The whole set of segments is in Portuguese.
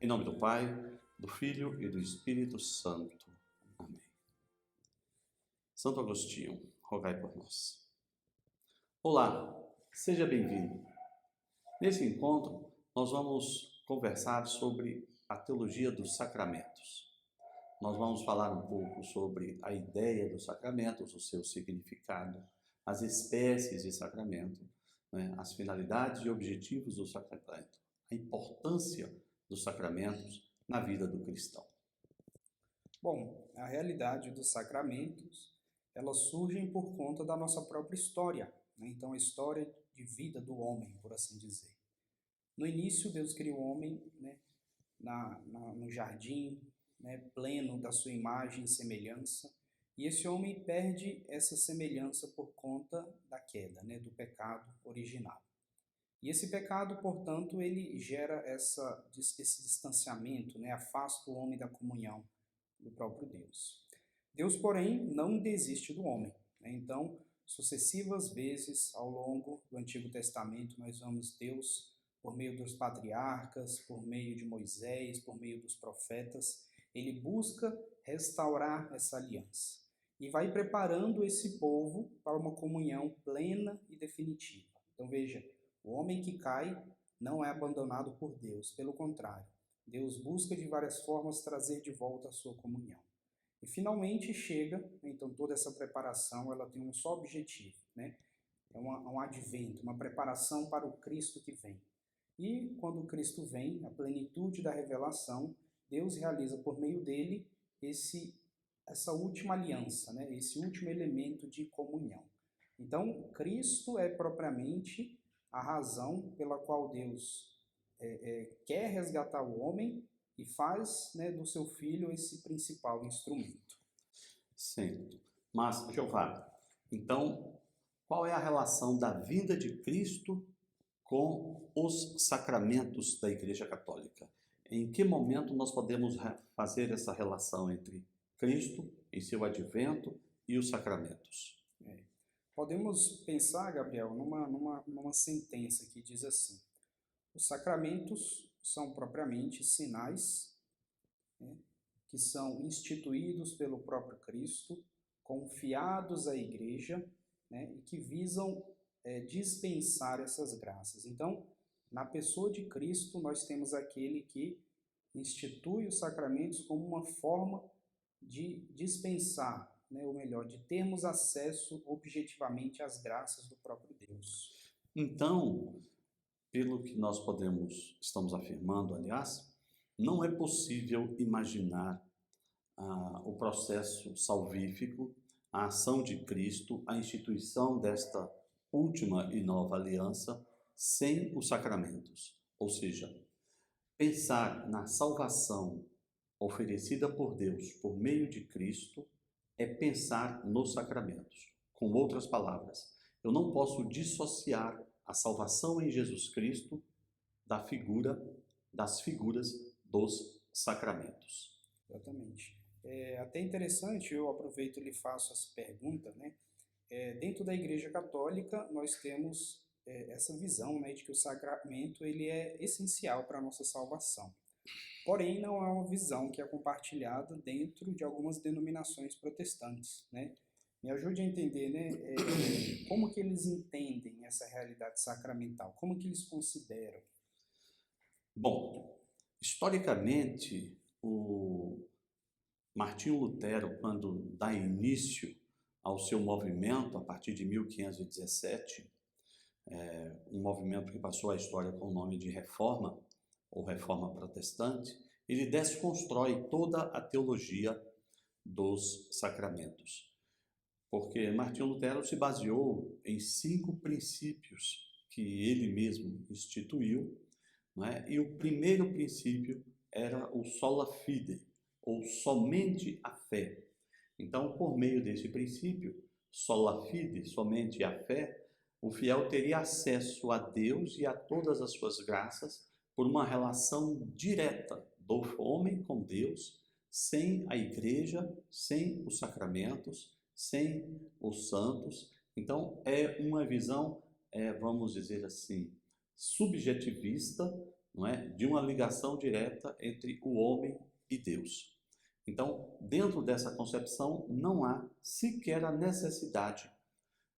Em nome do Pai, do Filho e do Espírito Santo. Amém. Santo Agostinho, rogai por nós. Olá, seja bem-vindo. Nesse encontro, nós vamos conversar sobre a teologia dos sacramentos. Nós vamos falar um pouco sobre a ideia dos sacramentos, o seu significado, as espécies de sacramento, as finalidades e objetivos do sacramento, a importância dos sacramentos na vida do cristão. Bom, a realidade dos sacramentos, elas surgem por conta da nossa própria história, né? Então, a história de vida do homem, por assim dizer. No início, Deus criou o homem, né, no jardim, né, pleno da sua imagem e semelhança, e esse homem perde essa semelhança por conta da queda, né, do pecado original. E esse pecado, portanto, ele gera esse distanciamento, né, afasta o homem da comunhão do próprio Deus. Deus, porém, não desiste do homem, né? Então, sucessivas vezes ao longo do Antigo Testamento, nós vemos Deus, por meio dos patriarcas, por meio de Moisés, por meio dos profetas, ele busca restaurar essa aliança e vai preparando esse povo para uma comunhão plena e definitiva. Então, veja, o homem que cai não é abandonado por Deus, pelo contrário, Deus busca de várias formas trazer de volta a sua comunhão. E finalmente chega, então toda essa preparação ela tem um só objetivo, né? É um advento, uma preparação para o Cristo que vem. E quando o Cristo vem, a plenitude da revelação, Deus realiza por meio dele essa última aliança, né? Esse último elemento de comunhão. Então, Cristo é propriamente a razão pela qual Deus quer resgatar o homem e faz, né, do seu filho esse principal instrumento. Certo. Mas, Jeová, então, qual é a relação da vinda de Cristo com os sacramentos da Igreja Católica? Em que momento nós podemos fazer essa relação entre Cristo, em seu advento, e os sacramentos? Podemos pensar, Gabriel, numa sentença que diz assim: os sacramentos são propriamente sinais, né, que são instituídos pelo próprio Cristo, confiados à Igreja, né, e que visam dispensar essas graças. Então, na pessoa de Cristo, nós temos aquele que institui os sacramentos como uma forma de dispensar, né, ou melhor, de termos acesso objetivamente às graças do próprio Deus. Então, pelo que nós estamos afirmando, aliás, não é possível imaginar o processo salvífico, a ação de Cristo, a instituição desta última e nova aliança sem os sacramentos. Ou seja, pensar na salvação oferecida por Deus por meio de Cristo é pensar nos sacramentos. Com outras palavras, eu não posso dissociar a salvação em Jesus Cristo das figuras dos sacramentos. Exatamente. É até interessante, eu aproveito e lhe faço essa pergunta, né? Dentro da Igreja Católica, nós temos essa visão, né, de que o sacramento ele é essencial para a nossa salvação. Porém, não é uma visão que é compartilhada dentro de algumas denominações protestantes, né? Me ajude a entender, né, como que eles entendem essa realidade sacramental, como que eles consideram. Bom, historicamente, o Martinho Lutero, quando dá início ao seu movimento, a partir de 1517, um movimento que passou a história com o nome de Reforma, ou Reforma Protestante, ele desconstrói toda a teologia dos sacramentos. Porque Martinho Lutero se baseou em 5 princípios que ele mesmo instituiu, né? E o primeiro princípio era o sola fide, ou somente a fé. Então, por meio desse princípio, sola fide, somente a fé, o fiel teria acesso a Deus e a todas as suas graças por uma relação direta do homem com Deus, sem a igreja, sem os sacramentos, sem os santos. Então, é uma visão, vamos dizer assim, subjetivista não é? De uma ligação direta entre o homem e Deus. Então, dentro dessa concepção, não há sequer a necessidade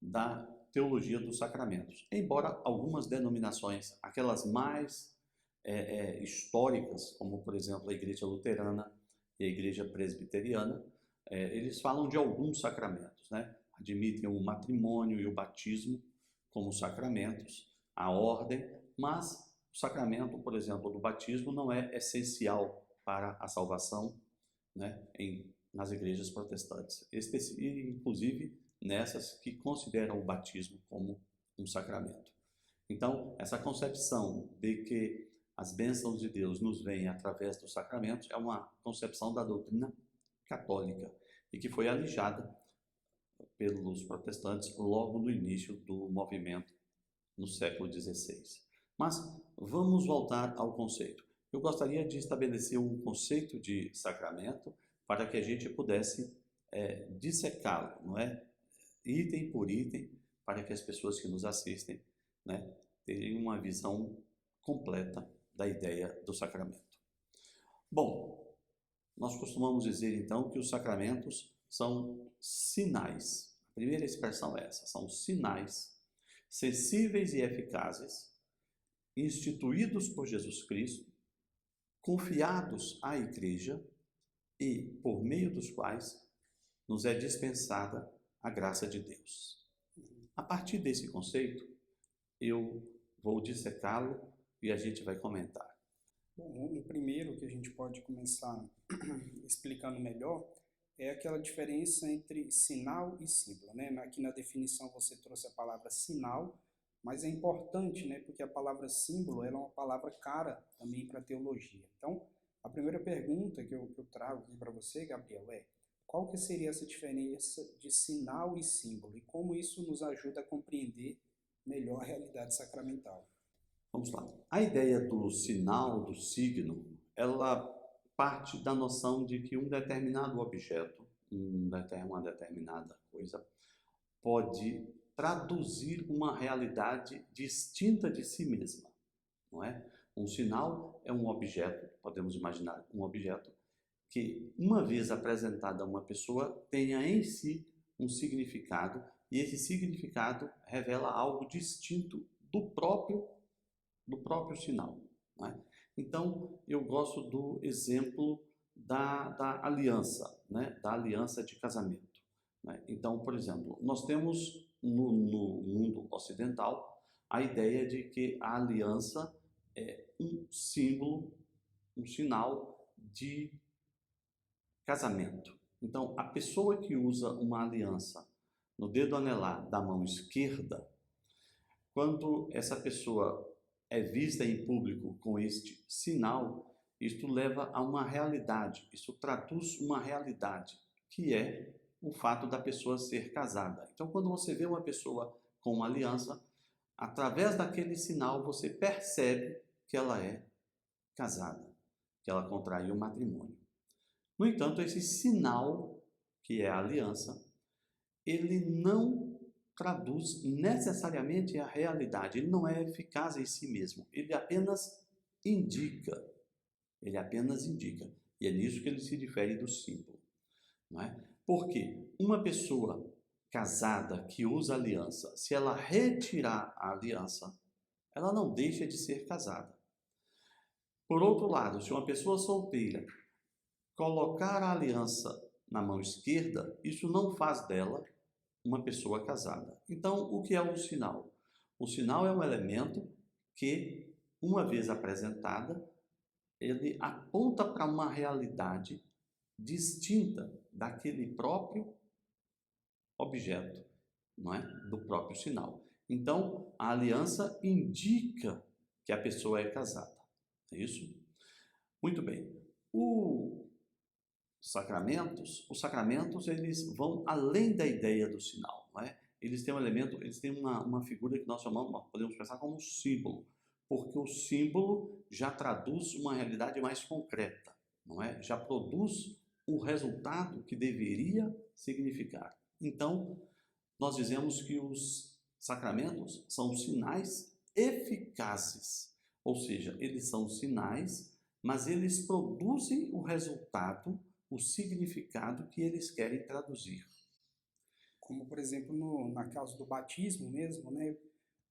da teologia dos sacramentos. Embora algumas denominações, aquelas mais históricas, como por exemplo a Igreja Luterana e a Igreja Presbiteriana, eles falam de alguns sacramentos, né? Admitem o matrimônio e o batismo como sacramentos, a ordem, mas o sacramento, por exemplo, do batismo não é essencial para a salvação, né? Nas igrejas protestantes, inclusive nessas que consideram o batismo como um sacramento. Então, essa concepção de que as bênçãos de Deus nos vêm através dos sacramentos é uma concepção da doutrina católica e que foi alijada pelos protestantes logo no início do movimento no século XVI. Mas vamos voltar ao conceito. Eu gostaria de estabelecer um conceito de sacramento para que a gente pudesse dissecá-lo, não é? Item por item, para que as pessoas que nos assistem, né, tenham uma visão completa da ideia do sacramento. Bom, nós costumamos dizer então que os sacramentos são sinais. A primeira expressão é essa, são sinais sensíveis e eficazes, instituídos por Jesus Cristo, confiados à Igreja e por meio dos quais nos é dispensada a graça de Deus. A partir desse conceito, eu vou dissecá-lo e a gente vai comentar. Bom, o primeiro que a gente pode começar explicando melhor é aquela diferença entre sinal e símbolo, né? Aqui na definição você trouxe a palavra sinal, mas é importante, né? Porque a palavra símbolo ela é uma palavra cara também para a teologia. Então, a primeira pergunta que eu trago aqui para você, Gabriel, é qual que seria essa diferença de sinal e símbolo e como isso nos ajuda a compreender melhor a realidade sacramental? Vamos lá. A ideia do sinal, do signo, ela parte da noção de que um determinado objeto, uma determinada coisa, pode traduzir uma realidade distinta de si mesma, não é? Um sinal é um objeto, podemos imaginar um objeto, que uma vez apresentado a uma pessoa tenha em si um significado e esse significado revela algo distinto do próprio sinal, não é? Então, eu gosto do exemplo da aliança, né? Da aliança de casamento, né? Então, por exemplo, nós temos no mundo ocidental a ideia de que a aliança é um símbolo, um sinal de casamento. Então, a pessoa que usa uma aliança no dedo anelar da mão esquerda, quando essa pessoa é vista em público com este sinal, isto leva a uma realidade, isso traduz uma realidade, que é o fato da pessoa ser casada. Então, quando você vê uma pessoa com uma aliança, através daquele sinal você percebe que ela é casada, que ela contraiu um matrimônio. No entanto, esse sinal, que é a aliança, ele não traduz necessariamente a realidade, ele não é eficaz em si mesmo, ele apenas indica, E é nisso que ele se difere do símbolo, não é? Porque uma pessoa casada que usa aliança, se ela retirar a aliança, ela não deixa de ser casada. Por outro lado, se uma pessoa solteira colocar a aliança na mão esquerda, isso não faz dela uma pessoa casada. Então, o que é um sinal? O sinal é um elemento que, uma vez apresentada, ele aponta para uma realidade distinta daquele próprio objeto, não é? Do próprio sinal. Então, a aliança indica que a pessoa é casada. É isso? Muito bem. Os sacramentos eles vão além da ideia do sinal, não é? Eles têm um elemento, eles têm uma figura que nós podemos pensar como um símbolo, porque o símbolo já traduz uma realidade mais concreta, não é? Já produz o resultado que deveria significar. Então, nós dizemos que os sacramentos são sinais eficazes, Ou seja, eles são sinais, mas eles produzem o resultado, o significado que eles querem traduzir. Como, por exemplo, na causa do batismo mesmo, né?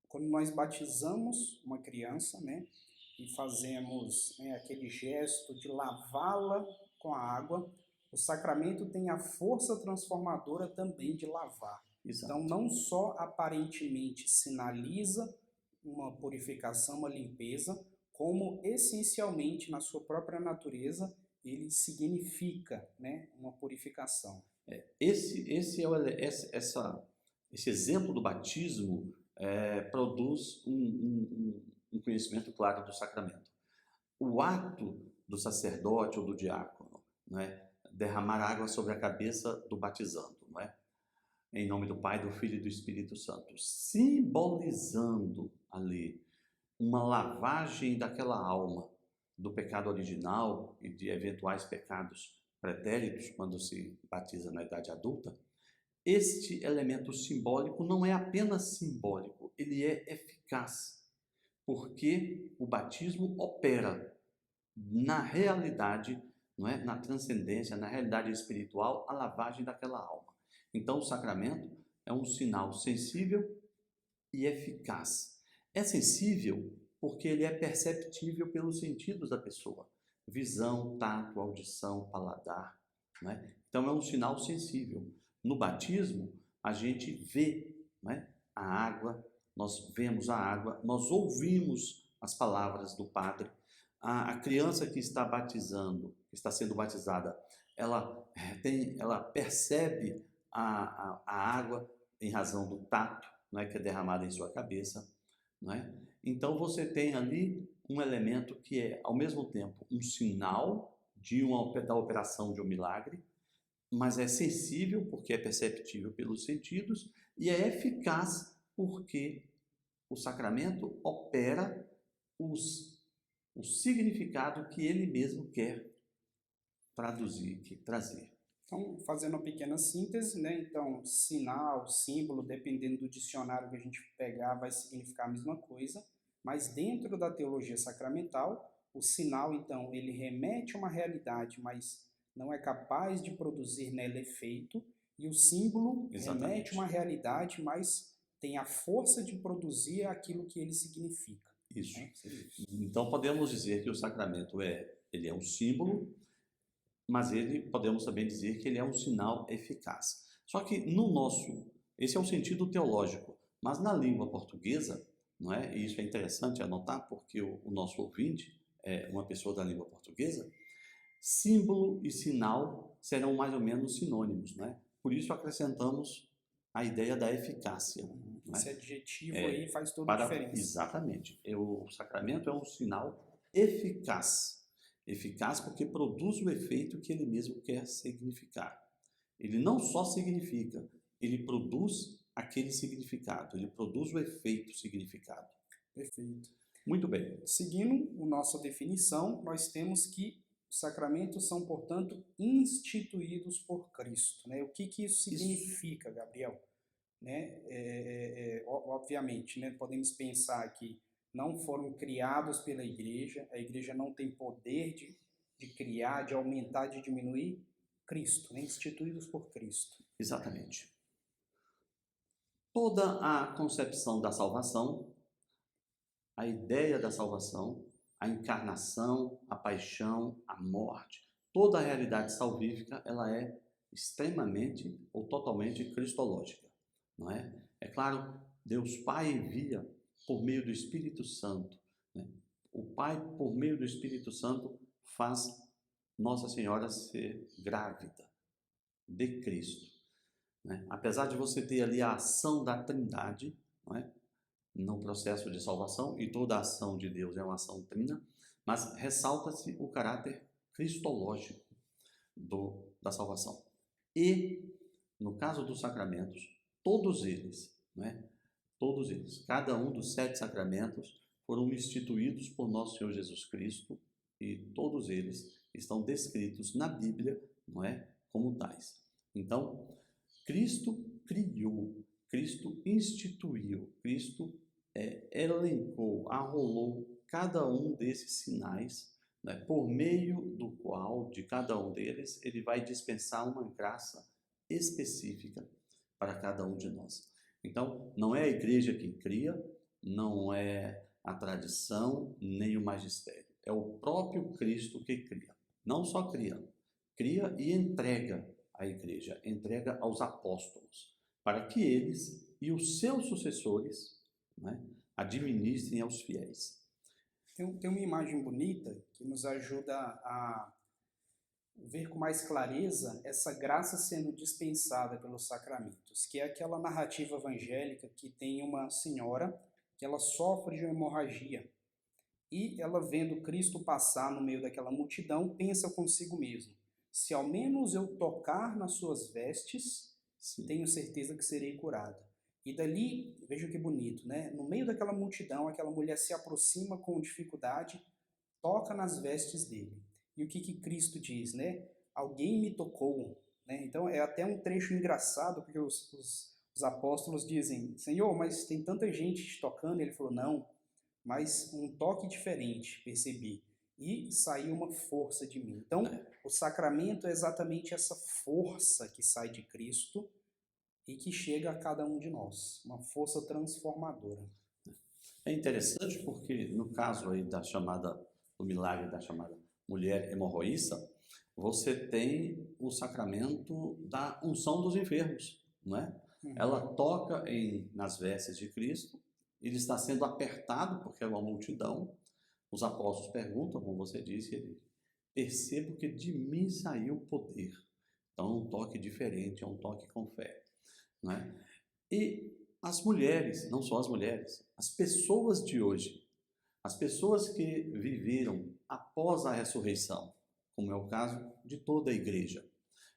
Quando nós batizamos uma criança, né? E fazemos, né, aquele gesto de lavá-la com a água, o sacramento tem a força transformadora também de lavar. Então, Exato. não só aparentemente sinaliza uma purificação, uma limpeza, como essencialmente na sua própria natureza ele significa, né, uma purificação. Esse exemplo do batismo produz um conhecimento claro do sacramento. O ato do sacerdote ou do diácono, né, derramar água sobre a cabeça do batizando, não é? Em nome do Pai, do Filho e do Espírito Santo, simbolizando ali uma lavagem daquela alma do pecado original e de eventuais pecados pretéritos quando se batiza na idade adulta. Este elemento simbólico não é apenas simbólico, ele é eficaz, porque o batismo opera na realidade, não é? Na transcendência, na realidade espiritual, a lavagem daquela alma. Então, o sacramento é um sinal sensível e eficaz. É sensível porque ele é perceptível pelos sentidos da pessoa: visão, tato, audição, paladar, né? Então é um sinal sensível. No batismo, a gente vê, né, a água, nós vemos a água, nós ouvimos as palavras do padre. A criança que está batizando, que está sendo batizada, ela percebe a água em razão do tato, não é, que é derramada em sua cabeça, não é? Então você tem ali um elemento que é, ao mesmo tempo, um sinal da operação de um milagre, mas é sensível porque é perceptível pelos sentidos e é eficaz porque o sacramento opera o significado que ele mesmo quer traduzir, quer trazer. Então, fazendo uma pequena síntese, né? Então, sinal, símbolo, dependendo do dicionário que a gente pegar, vai significar a mesma coisa, mas dentro da teologia sacramental, o sinal, então, ele remete a uma realidade, mas não é capaz de produzir nela efeito, e o símbolo remete a uma realidade, mas tem a força de produzir aquilo que ele significa. Isso. Né? Então, podemos dizer que o sacramento ele é um símbolo, mas podemos também dizer que ele é um sinal eficaz. Só que esse é o sentido teológico, mas na língua portuguesa, não é? E isso é interessante anotar porque o nosso ouvinte é uma pessoa da língua portuguesa, símbolo e sinal serão mais ou menos sinônimos, não é? Por isso acrescentamos a ideia da eficácia. Não é? Esse adjetivo aí faz toda a diferença. Exatamente. O sacramento é um sinal eficaz. Eficaz porque produz o efeito que ele mesmo quer significar. Ele não só significa, ele produz aquele significado, ele produz o efeito significado. Perfeito. Muito bem. Seguindo a nossa definição, nós temos que os sacramentos são, portanto, instituídos por Cristo. Né? O que isso significa, Gabriel? Né? Obviamente, né? Podemos pensar que não foram criados pela igreja, a igreja não tem poder de criar, de aumentar, de diminuir. Cristo, né? Instituídos por Cristo. Exatamente. Toda a concepção da salvação, a ideia da salvação, a encarnação, a paixão, a morte, toda a realidade salvífica, ela é extremamente ou totalmente cristológica, não é? É claro, Deus Pai envia por meio do Espírito Santo, né? O Pai, por meio do Espírito Santo, faz Nossa Senhora ser grávida de Cristo, né? Apesar de você ter ali a ação da Trindade, não é? No processo de salvação, e toda a ação de Deus é uma ação trina, mas ressalta-se o caráter cristológico da salvação. E, no caso dos sacramentos, todos eles, né? Todos eles, cada um dos 7 sacramentos foram instituídos por nosso Senhor Jesus Cristo e todos eles estão descritos na Bíblia, não é? Como tais. Então, Cristo criou, Cristo instituiu, Cristo elencou, arrolou cada um desses sinais, né, por meio do qual, de cada um deles, ele vai dispensar uma graça específica para cada um de nós. Então, não é a igreja quem cria, não é a tradição, nem o magistério. É o próprio Cristo que cria. Não só cria, cria e entrega à igreja, entrega aos apóstolos, para que eles e os seus sucessores, né, administrem aos fiéis. Tem uma imagem bonita que nos ajuda a ver com mais clareza essa graça sendo dispensada pelos sacramentos, que é aquela narrativa evangélica que tem uma senhora que ela sofre de uma hemorragia e ela vendo Cristo passar no meio daquela multidão, pensa consigo mesmo, se ao menos eu tocar nas suas vestes, Sim. tenho certeza que serei curada. E dali, veja que bonito, né? No meio daquela multidão, aquela mulher se aproxima com dificuldade, toca nas vestes dele. E o que Cristo diz, né? Alguém me tocou, né? Então é até um trecho engraçado, porque os apóstolos dizem, Senhor, mas tem tanta gente te tocando. Ele falou, não, mas um toque diferente, percebi. E saiu uma força de mim. Então, o sacramento é exatamente essa força que sai de Cristo e que chega a cada um de nós, uma força transformadora. É interessante porque no caso aí do milagre da chamada mulher hemorroíça, você tem o sacramento da unção dos enfermos, não é? Ela toca nas vestes de Cristo, ele está sendo apertado porque é uma multidão. Os apóstolos perguntam, como você disse, ele percebo que de mim saiu o poder. Então é um toque diferente, é um toque com fé, não é? E as mulheres, não só as mulheres, as pessoas de hoje, as pessoas que viveram após a ressurreição, como é o caso de toda a igreja,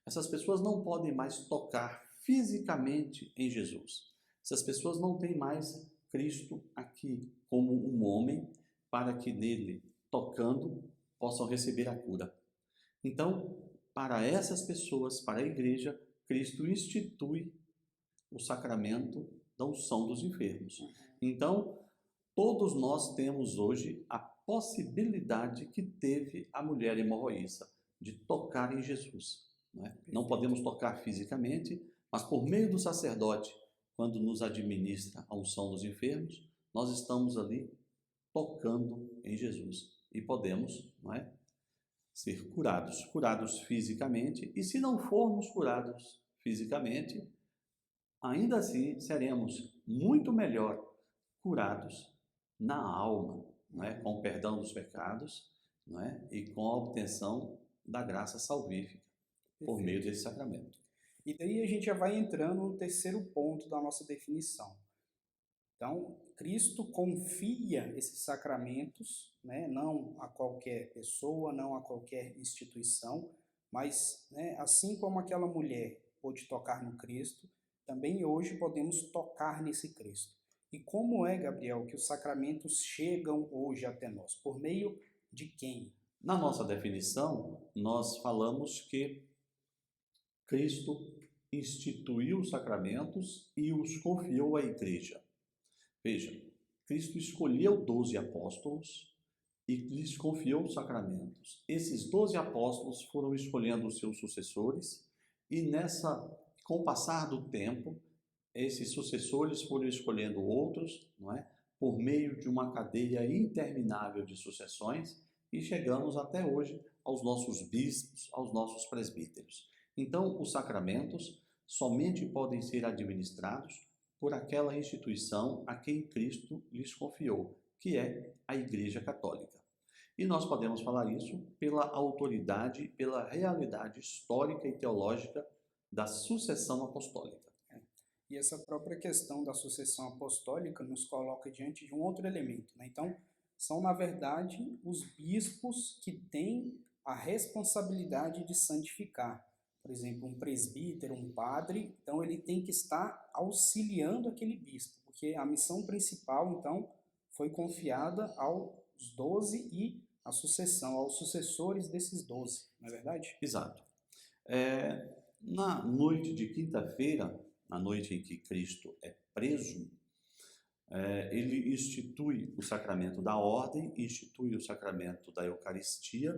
essas pessoas não podem mais tocar fisicamente em Jesus. Essas pessoas não têm mais Cristo aqui como um homem para que nele, tocando, possam receber a cura. Então, para essas pessoas, para a igreja, Cristo institui o sacramento da unção dos enfermos. Então, todos nós temos hoje a possibilidade que teve a mulher hemorroíça de tocar em Jesus. Não podemos tocar fisicamente, mas por meio do sacerdote, quando nos administra a unção dos enfermos, nós estamos ali tocando em Jesus e podemos, ser curados fisicamente, e se não formos curados fisicamente, ainda assim seremos muito melhor curados na alma, com o perdão dos pecados, e com a obtenção da graça salvífica por meio desse sacramento. E daí a gente já vai entrando no terceiro ponto da nossa definição. Então, Cristo confia esses sacramentos, não a qualquer pessoa, não a qualquer instituição, mas assim como aquela mulher pôde tocar no Cristo, também hoje podemos tocar nesse Cristo. E como é, Gabriel, que os sacramentos chegam hoje até nós? Por meio de quem? Na nossa definição, nós falamos que Cristo instituiu os sacramentos e os confiou à igreja. Veja, Cristo escolheu 12 apóstolos e lhes confiou os sacramentos. Esses 12 apóstolos foram escolhendo os seus sucessores e com o passar do tempo, esses sucessores foram escolhendo outros, por meio de uma cadeia interminável de sucessões, e chegamos até hoje aos nossos bispos, aos nossos presbíteros. Então, os sacramentos somente podem ser administrados por aquela instituição a quem Cristo lhes confiou, que é a Igreja Católica. E nós podemos falar isso pela autoridade, pela realidade histórica e teológica da sucessão apostólica. E essa própria questão da sucessão apostólica nos coloca diante de um outro elemento. Então, são, na verdade, os bispos que têm a responsabilidade de santificar. Por exemplo, um presbítero, um padre, então ele tem que estar auxiliando aquele bispo, porque a missão principal, então, foi confiada aos 12 e a sucessão, aos sucessores desses 12, não é verdade? Exato. Na noite de quinta-feira, na noite em que Cristo é preso, ele institui o sacramento da ordem, institui o sacramento da Eucaristia,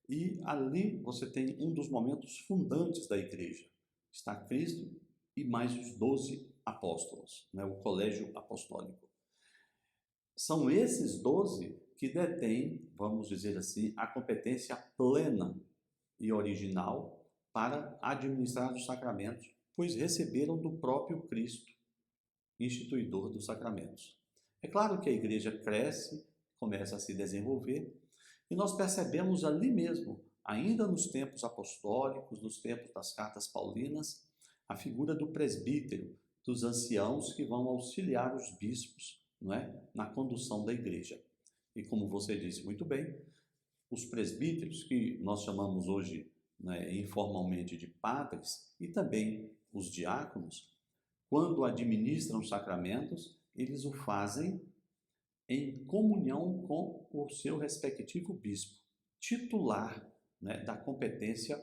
e ali você tem um dos momentos fundantes da igreja. Está Cristo e mais os 12 apóstolos, né, o colégio apostólico. São esses 12 que detêm, vamos dizer assim, a competência plena e original para administrar os sacramentos, pois receberam do próprio Cristo, instituidor dos sacramentos. É claro que a igreja cresce, começa a se desenvolver, e nós percebemos ali mesmo, ainda nos tempos apostólicos, nos tempos das cartas paulinas, a figura do presbítero, dos anciãos que vão auxiliar os bispos, não é, na condução da igreja. E como você disse muito bem, os presbíteros, que nós chamamos hoje, né, informalmente de padres, e também os diáconos, quando administram os sacramentos, eles o fazem em comunhão com o seu respectivo bispo, titular, né, da competência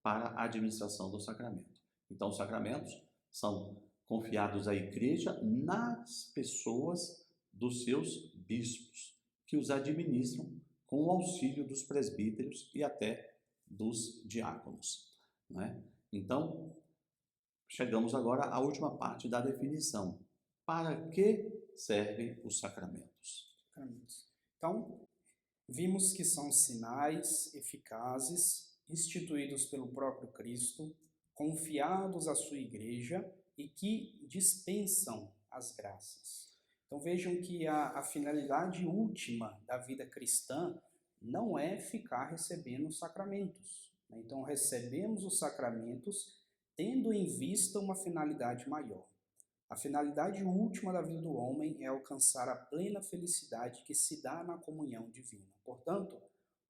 para a administração do sacramento. Então, os sacramentos são confiados à igreja nas pessoas dos seus bispos, que os administram com o auxílio dos presbíteros e até dos diáconos, não é? Então, chegamos agora à última parte da definição. Para que servem os sacramentos? Então, vimos que são sinais eficazes instituídos pelo próprio Cristo, confiados à sua igreja e que dispensam as graças. Então vejam que a finalidade última da vida cristã não é ficar recebendo os sacramentos. Então recebemos os sacramentos tendo em vista uma finalidade maior. A finalidade última da vida do homem é alcançar a plena felicidade que se dá na comunhão divina. Portanto,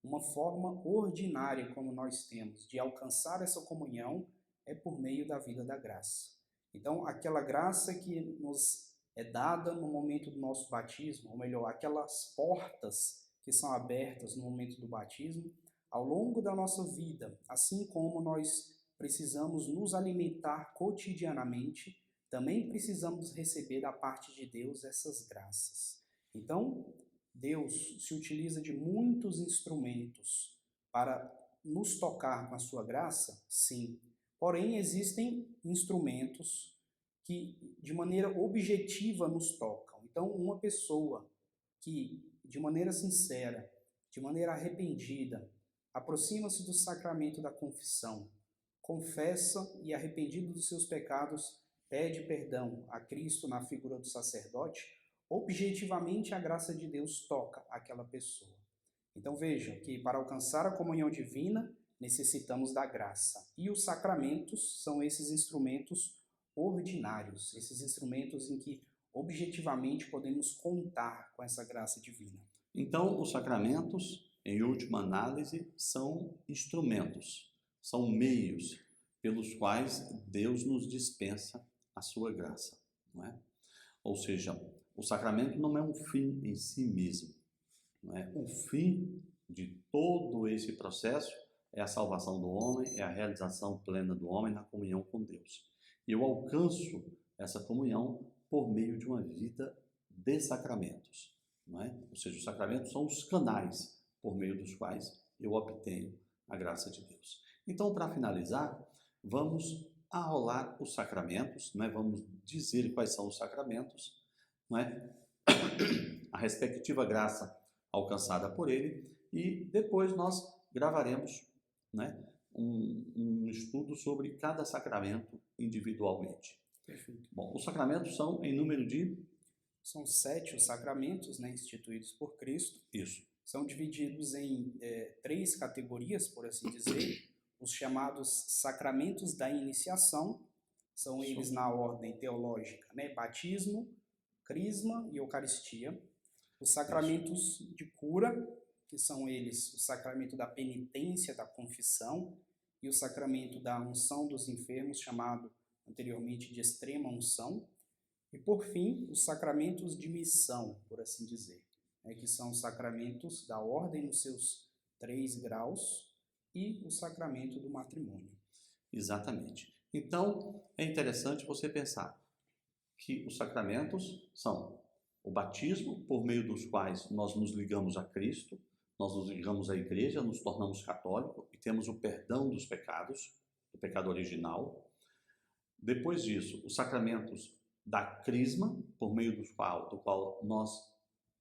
uma forma ordinária como nós temos de alcançar essa comunhão é por meio da vida da graça. Então, aquela graça que nos é dada no momento do nosso batismo, ou melhor, aquelas portas que são abertas no momento do batismo, ao longo da nossa vida, assim como nós precisamos nos alimentar cotidianamente, também precisamos receber da parte de Deus essas graças. Então, Deus se utiliza de muitos instrumentos para nos tocar com a sua graça? Sim. Porém, existem instrumentos que de maneira objetiva nos tocam. Então, uma pessoa que de maneira sincera, de maneira arrependida, aproxima-se do sacramento da confissão, confessa e arrependido dos seus pecados, pede perdão a Cristo na figura do sacerdote, objetivamente a graça de Deus toca aquela pessoa. Então vejam que para alcançar a comunhão divina, necessitamos da graça. E os sacramentos são esses instrumentos ordinários, esses instrumentos em que objetivamente podemos contar com essa graça divina. Então, os sacramentos, em última análise, são instrumentos, são meios pelos quais Deus nos dispensa a sua graça, não é? Ou seja, o sacramento não é um fim em si mesmo, não é? O fim de todo esse processo é a salvação do homem, é a realização plena do homem na comunhão com Deus. E eu alcanço essa comunhão por meio de uma vida de sacramentos, não é? Ou seja, os sacramentos são os canais por meio dos quais eu obtenho a graça de Deus. Então, para finalizar, vamos arrolar os sacramentos, não é? Vamos dizer quais são os sacramentos, não é? A respectiva graça alcançada por ele, e depois nós gravaremos, né, um estudo sobre cada sacramento individualmente. Perfeito. Bom, os sacramentos são em número de... São 7 os sacramentos, né, instituídos por Cristo. Isso. São divididos em 3 categorias, por assim dizer. Os chamados sacramentos da iniciação, são eles na ordem teológica, né, batismo, crisma e eucaristia. Os sacramentos de cura, que são eles o sacramento da penitência, da confissão, e o sacramento da unção dos enfermos, chamado anteriormente de extrema unção. E, por fim, os sacramentos de missão, por assim dizer, né, que são os sacramentos da ordem nos seus 3 graus e o sacramento do matrimônio. Exatamente. Então, é interessante você pensar que os sacramentos são O batismo, por meio dos quais nós nos ligamos a Cristo, nós nos ligamos à igreja, nos tornamos católicos e temos o perdão dos pecados, do pecado original. Depois disso, os sacramentos da crisma, por meio do qual nós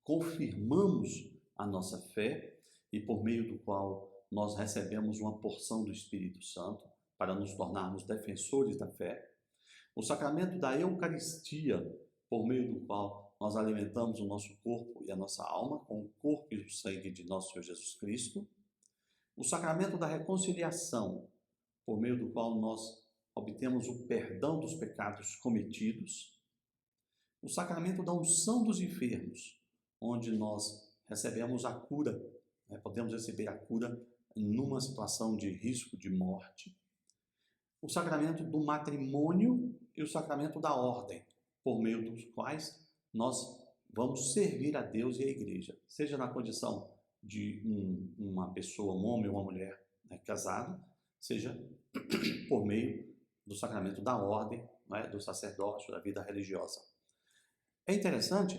confirmamos a nossa fé e por meio do qual nós recebemos uma porção do Espírito Santo para nos tornarmos defensores da fé. O sacramento da Eucaristia, por meio do qual nós alimentamos o nosso corpo e a nossa alma com o corpo e o sangue de nosso Senhor Jesus Cristo. O sacramento da reconciliação, por meio do qual nós obtemos o perdão dos pecados cometidos. O sacramento da unção dos enfermos, onde nós recebemos a cura, podemos receber a cura numa situação de risco de morte. O sacramento do matrimônio e o sacramento da ordem, por meio dos quais nós vamos servir a Deus e a igreja, seja na condição de uma pessoa, um homem ou uma mulher casado, seja por meio do sacramento da ordem, do sacerdócio, da vida religiosa. É interessante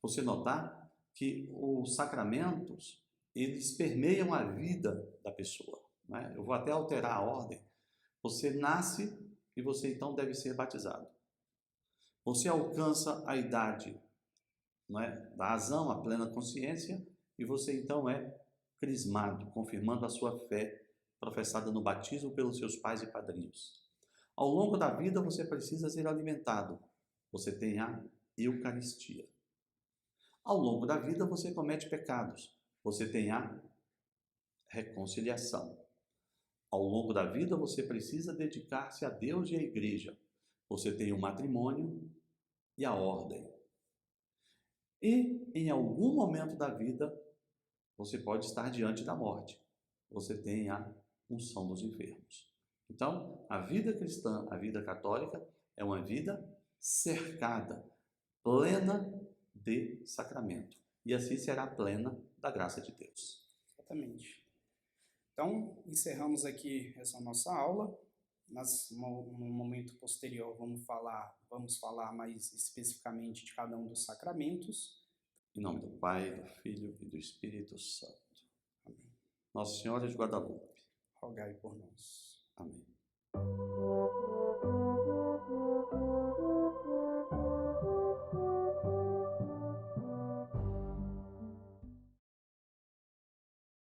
você notar que os sacramentos, eles permeiam a vida da pessoa. Eu vou até alterar a ordem. Você nasce e você então deve ser batizado. Você alcança a idade da razão, a plena consciência, e você então é crismado, confirmando a sua fé professada no batismo pelos seus pais e padrinhos. Ao longo da vida você precisa ser alimentado. Você tem a Eucaristia. Ao longo da vida você comete pecados. Você tem a reconciliação. Ao longo da vida você precisa dedicar-se a Deus e à igreja. Você tem o matrimônio e a ordem. E em algum momento da vida você pode estar diante da morte. Você tem a unção dos enfermos. Então, a vida cristã, a vida católica, é uma vida cercada, plena de sacramento. E assim será plena da graça de Deus. Exatamente. Então, encerramos aqui essa nossa aula. No momento posterior, vamos falar mais especificamente de cada um dos sacramentos. Em nome do Pai, do Filho e do Espírito Santo. Amém. Nossa Senhora de Guadalupe, rogai por nós. amém.